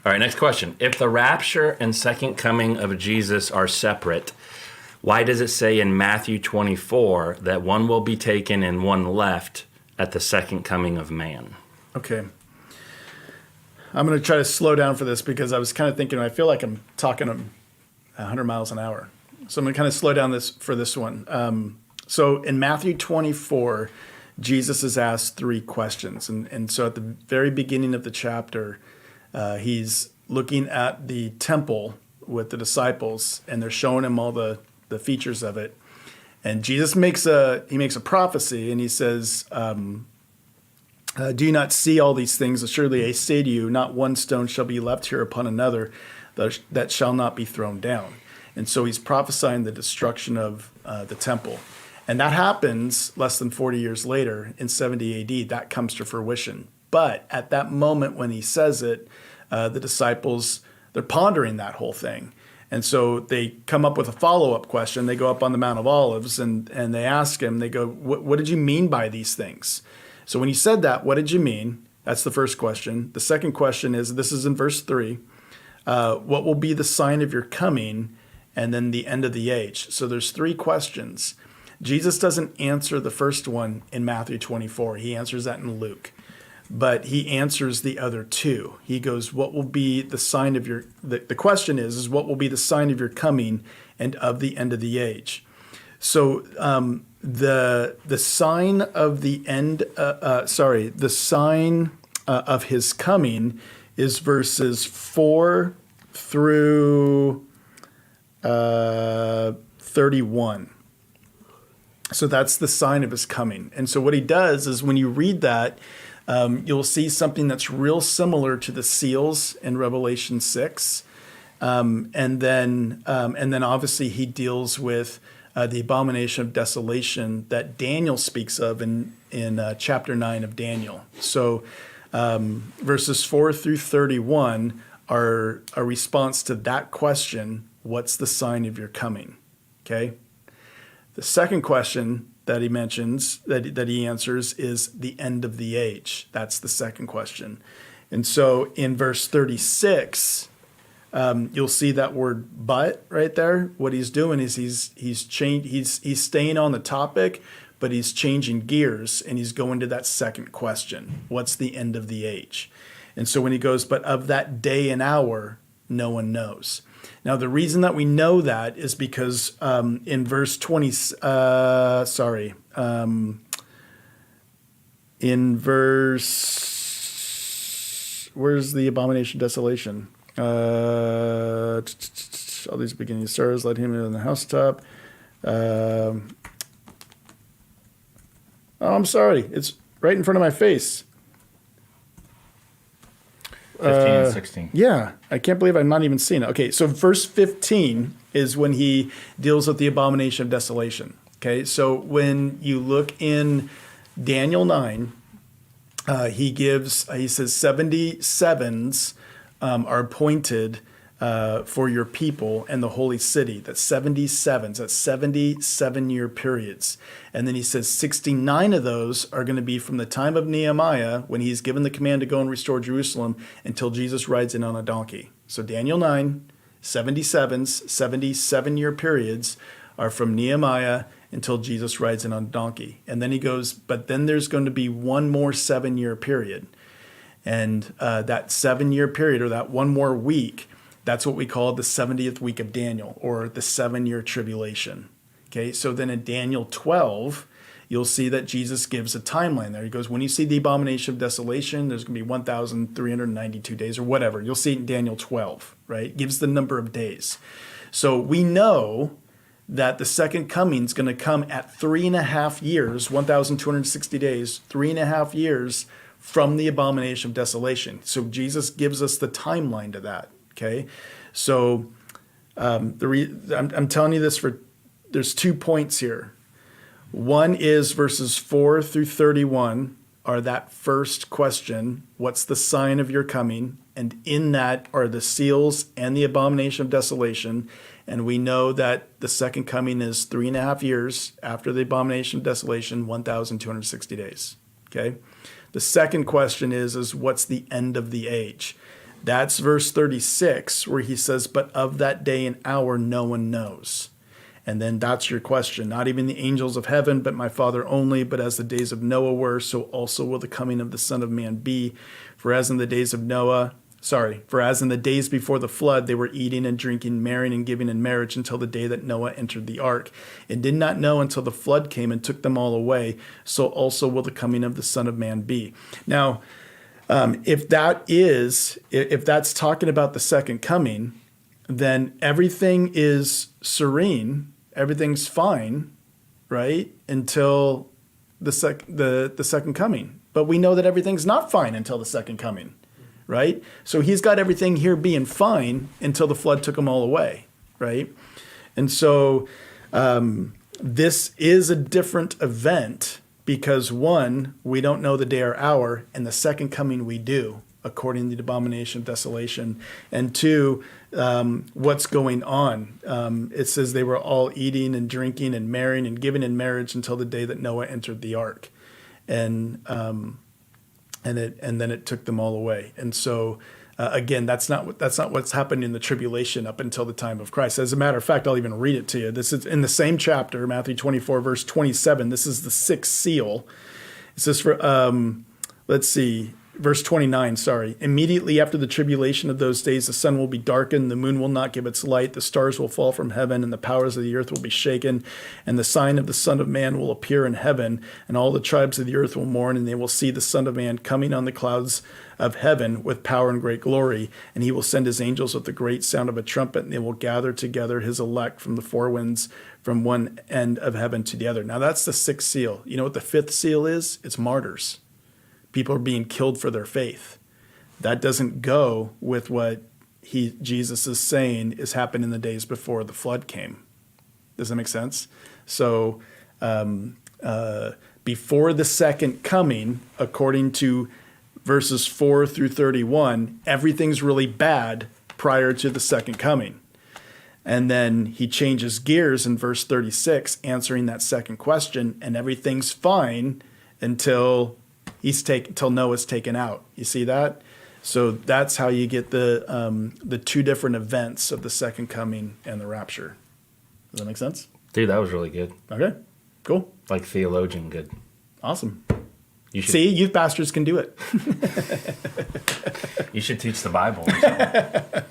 All right, next question. If the rapture and second coming of Jesus are separate, why does it say in Matthew 24 that one will be taken and one left at the second coming of man? Okay. I'm going to try to slow down for this because I was kind of thinking, I feel like I'm talking 100 miles an hour. So I'm going to kind of slow down for this one. So in Matthew 24, Jesus is asked three questions. And so at the very beginning of the chapter, he's looking at the temple with the disciples, and they're showing him all the features of it. And Jesus makes a prophecy, and he says, do you not see all these things? Surely I say to you, not one stone shall be left here upon another that shall not be thrown down. And so he's prophesying the destruction of the temple. And that happens less than 40 years later in 70 AD. That comes to fruition. But at that moment when he says it, the disciples, they're pondering that whole thing. And so they come up with a follow-up question. They go up on the Mount of Olives and they ask him, they go, what did you mean by these things? So when he said that, what did you mean? That's the first question. The second question is, this is in verse 3, what will be the sign of your coming and then the end of the age? So there's three questions. Jesus doesn't answer the first one in Matthew 24. He answers that in Luke. But he answers the other two. He goes, what will be the sign of your, the question is what will be the sign of your coming and of the end of the age? So the sign of the end, the sign of his coming is verses 4 through 31. So that's the sign of his coming. And so what he does is when you read that, you'll see something that's real similar to the seals in Revelation 6. And then obviously he deals with the abomination of desolation that Daniel speaks of in chapter 9 of Daniel. So verses 4 through 31 are a response to that question, what's the sign of your coming? Okay. The second question that he mentions, that he answers, is the end of the age. That's the second question. And so in verse 36, you'll see that word "but" right there. What he's doing is he's staying on the topic, but he's changing gears and he's going to that second question. What's the end of the age? And so when he goes, but of that day and hour, no one knows. Now, the reason that we know that is because in verse 20, in verse, where's the abomination of desolation? All these beginning stars, let him in the housetop. Oh, I'm sorry. It's right in front of my face. 15 and 16. Yeah, I can't believe I'm not even seeing it. Okay, so verse 15 is when he deals with the abomination of desolation. Okay, so when you look in Daniel 9, he says 77s are appointed for your people and the holy city. That's 77s. That's 77-year periods. And then he says 69 of those are going to be from the time of Nehemiah, when he's given the command to go and restore Jerusalem, until Jesus rides in on a donkey. So Daniel 9, 77s, 77-year periods are from Nehemiah until Jesus rides in on a donkey. And then he goes, but then there's going to be one more 7-year period. And that 7-year period, or that one more week, that's what we call the 70th week of Daniel, or the 7-year tribulation. Okay, so then in Daniel 12, you'll see that Jesus gives a timeline there. He goes, when you see the abomination of desolation, there's going to be 1,392 days or whatever. You'll see it in Daniel 12, right? It gives the number of days. So we know that the second coming is going to come at 3.5 years, 1,260 days, 3.5 years from the abomination of desolation. So Jesus gives us the timeline to that. Okay, so I'm telling you this there's 2 points here. One is verses 4 through 31 are that first question, what's the sign of your coming? And in that are the seals and the abomination of desolation. And we know that the second coming is 3.5 years after the abomination of desolation, 1,260 days. Okay, the second question is what's the end of the age? That's verse 36, where he says, but of that day and hour no one knows. And then that's your question. Not even the angels of heaven, but my Father only. But as the days of Noah were, so also will the coming of the Son of Man be. For as in the days before the flood, they were eating and drinking, marrying and giving in marriage until the day that Noah entered the ark, and did not know until the flood came and took them all away. So also will the coming of the Son of Man be. Now, if that's talking about the second coming, then everything is serene, everything's fine, right? Until the second coming. But we know that everything's not fine until the second coming, right? So he's got everything here being fine until the flood took them all away, right? And so this is a different event because one, we don't know the day or hour, and the second coming we do, according to the abomination of desolation. And two, what's going on. It says they were all eating and drinking and marrying and giving in marriage until the day that Noah entered the ark. And then it took them all away. And so again, that's not what's happened in the tribulation up until the time of Christ. As a matter of fact, I'll even read it to you. This is in the same chapter, Matthew 24, verse 27. This is the sixth seal. It says verse 29, immediately after the tribulation of those days, the sun will be darkened, the moon will not give its light, the stars will fall from heaven, and the powers of the earth will be shaken, and the sign of the Son of Man will appear in heaven, and all the tribes of the earth will mourn, and they will see the Son of Man coming on the clouds of heaven with power and great glory, and he will send his angels with the great sound of a trumpet, and they will gather together his elect from the four winds, from one end of heaven to the other. Now that's the sixth seal. You know what the fifth seal is? It's martyrs. People are being killed for their faith. That doesn't go with what Jesus is saying is happening in the days before the flood came. Does that make sense? So before the second coming, according to verses 4 through 31, everything's really bad prior to the second coming. And then he changes gears in verse 36, answering that second question, and everything's fine until Noah's taken out. You see that? So that's how you get the two different events of the second coming and the rapture. Does that make sense? Dude, that was really good. Okay, cool. Like theologian good. Awesome. See, youth pastors can do it. You should teach the Bible or something.